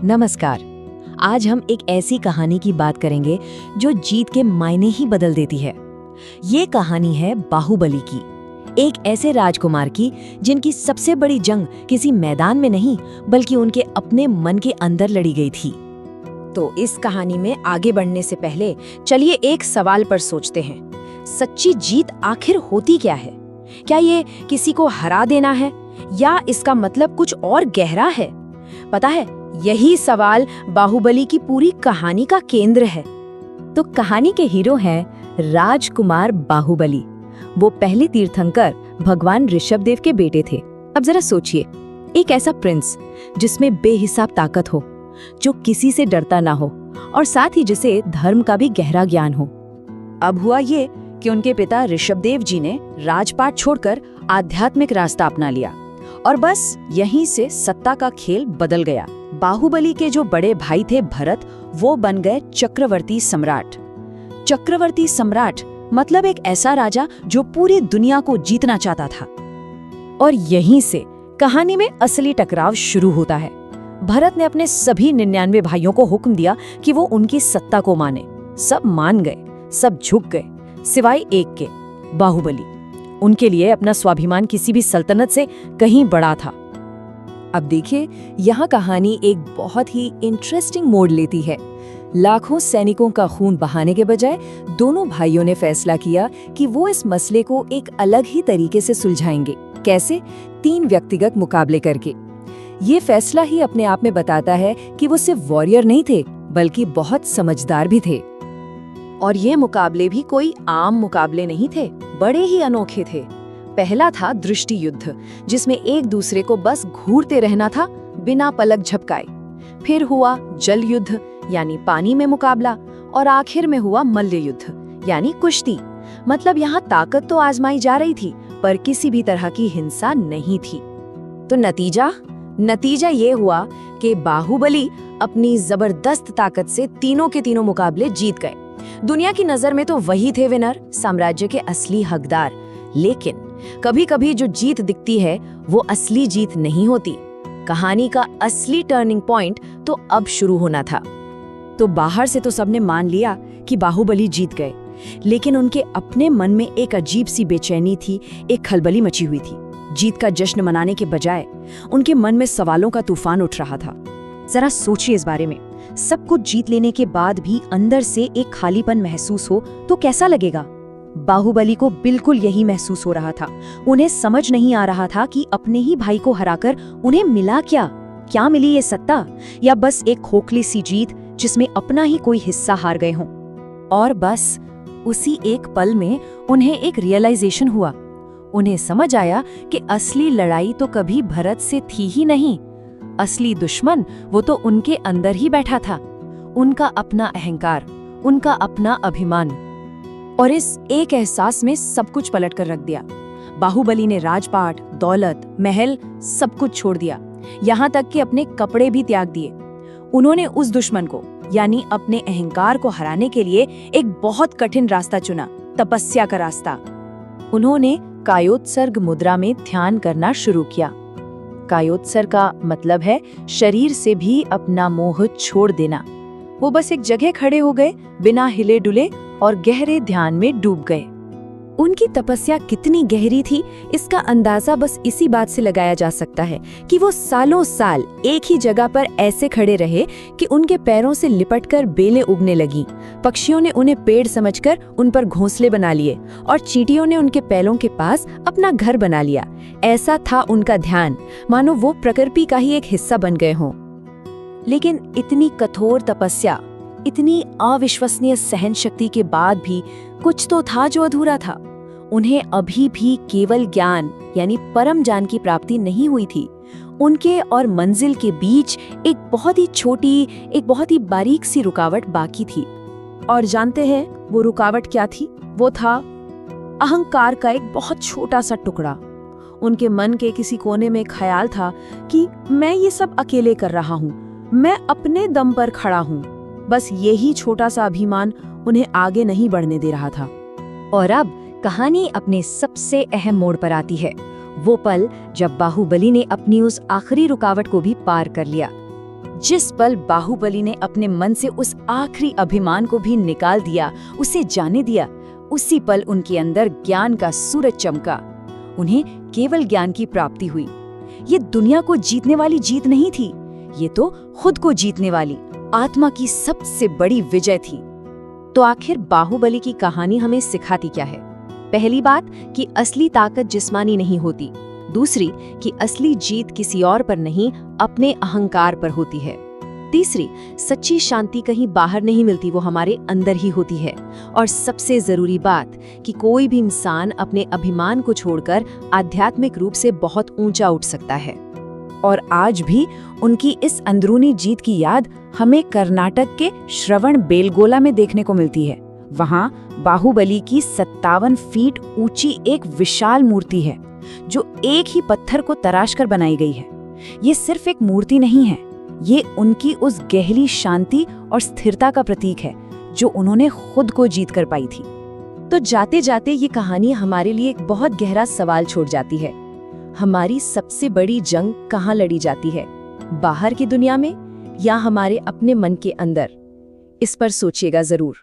नमस्कार। आज हम एक ऐसी कहानी की बात करेंगे जो जीत के मायने ही बदल देती है। ये कहानी है बाहुबली की, एक ऐसे राजकुमार की जिनकी सबसे बड़ी जंग किसी मैदान में नहीं बल्कि उनके अपने मन के अंदर लड़ी गई थी। तो इस कहानी में आगे बढ़ने से पहले चलिए एक सवाल पर सोचते हैं। सच्ची जीत आखिर होती क्या है? क्या ये किसी को हरा देना है या इसका मतलब कुछ और गहरा है? पता है, यही सवाल बाहुबली की पूरी कहानी का केंद्र है। तो कहानी के हीरो हैं राजकुमार बाहुबली। वो पहले तीर्थंकर भगवान ऋषभदेव के बेटे थे। अब जरा सोचिए, एक ऐसा प्रिंस जिसमें बेहिसाब ताकत हो, जो किसी से डरता ना हो और साथ ही जिसे धर्म का भी गहरा ज्ञान हो। अब हुआ ये कि उनके पिता ऋषभदेव जी ने राजपाट छोड़कर आध्यात्मिक रास्ता अपना लिया और बस यहीं से सत्ता का खेल बदल गया। बाहुबली के जो बड़े भाई थे भरत, वो बन गए चक्रवर्ती सम्राट। चक्रवर्ती सम्राट मतलब एक ऐसा राजा जो पूरी दुनिया को जीतना चाहता था। और यहीं से कहानी में असली टकराव शुरू होता है। भरत ने अपने सभी 99 भाइयों को हुक्म दिया कि वो उनकी सत्ता को माने। सब मान गए, सब झुक गए, सिवाय एक के, बाहुबली। उनके लिए अपना स्वाभिमान किसी भी सल्तनत से कहीं बड़ा था। अब देखिए, यहाँ कहानी एक बहुत ही इंटरेस्टिंग मोड़ लेती है। लाखों सैनिकों का खून बहाने के बजाय दोनों भाइयों ने फैसला किया कि वो इस मसले को एक अलग ही तरीके से सुलझाएंगे। कैसे? 3 व्यक्तिगत मुकाबले करके। ये फैसला ही अपने आप में बताता है कि वो सिर्फ वॉरियर नहीं थे बल्कि बहुत समझदार भी थे। और ये मुकाबले भी कोई आम मुकाबले नहीं थे, बड़े ही अनोखे थे। पहला था दृष्टि युद्ध, जिसमें एक दूसरे को बस घूरते रहना था बिना पलक झपकाए। फिर हुआ जल युद्ध यानी पानी में मुकाबला, और आखिर में हुआ मल्ल युद्ध यानी कुश्ती। मतलब यहाँ ताकत तो आजमाई जा रही थी पर किसी भी तरह की हिंसा नहीं थी। तो नतीजा ये हुआ कि बाहुबली अपनी जबरदस्त ताकत से तीनों के तीनों मुकाबले जीत गए। दुनिया की नजर में तो वही थे विनर, साम्राज्य के असली हकदार। लेकिन कभी-कभी जो जीत दिखती है वो असली जीत नहीं होती। कहानी का असली टर्निंग पॉइंट तो अब शुरू होना था। तो बाहर से तो सबने मान लिया कि बाहुबली जीत गए, लेकिन उनके अपने मन में एक अजीब सी बेचैनी थी, एक खलबली मची हुई थी। जीत का जश्न मनाने के बजाय उनके मन में सवालों का तूफान उठ रहा था। जरा सोचिए इस बारे में। सब कुछ जीत लेने के बाद भी अंदर से एक खालीपन महसूस हो तो कैसा लगेगा? बाहुबली को बिल्कुल यही महसूस हो रहा था। उन्हें समझ नहीं आ रहा था कि अपने ही भाई को हराकर उन्हें मिला क्या मिली ये सत्ता, या बस एक खोखली सी जीत जिसमें अपना ही कोई हिस्सा हार गए हों। और बस उसी एक पल में उन्हें एक रियलाइजेशन हुआ। उन्हें समझ आया कि असली लड़ाई तो कभी भरत से थी ही नहीं। असली दुश्मन वो तो उनके अंदर ही बैठा था, उनका अपना अहंकार, उनका अपना अभिमान। और इस एक एहसास में सब कुछ पलट कर रख दिया। बाहुबली ने राजपाट, दौलत, महल सब कुछ छोड़ दिया, यहाँ तक कि अपने कपड़े भी त्याग दिए। उन्होंने उस दुश्मन को यानी अपने अहंकार को हराने के लिए एक बहुत कठिन रास्ता चुना, तपस्या का रास्ता। उन्होंने कायोत्सर्ग मुद्रा में ध्यान करना शुरू किया। कायोत्सर्ग का मतलब है शरीर से भी अपना मोह छोड़ देना। वो बस एक जगह खड़े हो गए, बिना हिले डुले, और गहरे ध्यान में डूब गए। उनकी तपस्या कितनी गहरी थी इसका अंदाजा बस इसी बात से लगाया जा सकता है कि वो सालों साल एक ही जगह पर ऐसे खड़े रहे कि उनके पैरों से लिपटकर बेलें उगने लगीं। पक्षियों ने उन्हें पेड़ समझकर उन पर घोंसले बना लिए और चींटियों ने उनके पैरों के पास अपना घर बना लिया। ऐसा था उनका ध्यान, मानो वो प्रकृति का ही एक हिस्सा बन गए हों। लेकिन इतनी कठोर तपस्या, इतनी अविश्वसनीय सहन शक्ति के बाद भी कुछ तो था जो अधूरा था। उन्हें अभी भी केवल ज्ञान यानी परम ज्ञान की प्राप्ति नहीं हुई थी। उनके और मंजिल के बीच एक बहुत ही छोटी, एक बहुत ही बारीक सी रुकावट बाकी थी। और जानते हैं वो रुकावट क्या थी? वो था अहंकार का एक बहुत छोटा सा टुकड़ा। उनके मन के किसी कोने में ख्याल था कि मैं ये सब अकेले कर रहा हूँ, मैं अपने दम पर खड़ा हूँ। बस यही छोटा सा अभिमान उन्हें आगे नहीं बढ़ने दे रहा था। और अब कहानी अपने सबसे अहम मोड़ पर आती है। वो पल जब बाहुबली ने अपनी उस आखिरी रुकावट को भी पार कर लिया। जिस पल बाहुबली ने अपने मन से उस आखिरी अभिमान को भी निकाल दिया, उसे जाने दिया, उसी पल उनके अंदर ज्ञान का सूरज चमका। उन्हें केवल ज्ञान की प्राप्ति हुई। ये दुनिया को जीतने वाली जीत नहीं थी, ये तो खुद को जीतने वाली आत्मा की सबसे बड़ी विजय थी। तो आखिर बाहुबली की कहानी हमें सिखाती क्या है? पहली बात कि असली ताकत जिस्मानी नहीं होती। दूसरी कि असली जीत किसी और पर नहीं, अपने अहंकार पर होती है। तीसरी, सच्ची शांति कहीं बाहर नहीं मिलती, वो हमारे अंदर ही होती है। और सबसे जरूरी बात कि कोई भी इंसान अपने अभिमान को छोड़कर आध्यात्मिक रूप से बहुत ऊंचा उठ सकता है। और आज भी उनकी इस अंदरूनी जीत की याद हमें कर्नाटक के श्रवण बेलगोला में देखने को मिलती है। वहां बाहुबली की 57 फीट ऊंची एक विशाल मूर्ति है, जो एक ही पत्थर को तराशकर बनाई गई है। ये सिर्फ एक मूर्ति नहीं है, ये उनकी उस गहरी शांति और स्थिरता का प्रतीक है जो उन्होंने खुद को जीत कर पाई थी। तो जाते जाते ये कहानी हमारे लिए एक बहुत गहरा सवाल छोड़ जाती है। हमारी सबसे बड़ी जंग कहाँ लड़ी जाती है? बाहर की दुनिया में या हमारे अपने मन के अंदर? इस पर सोचिएगा जरूर।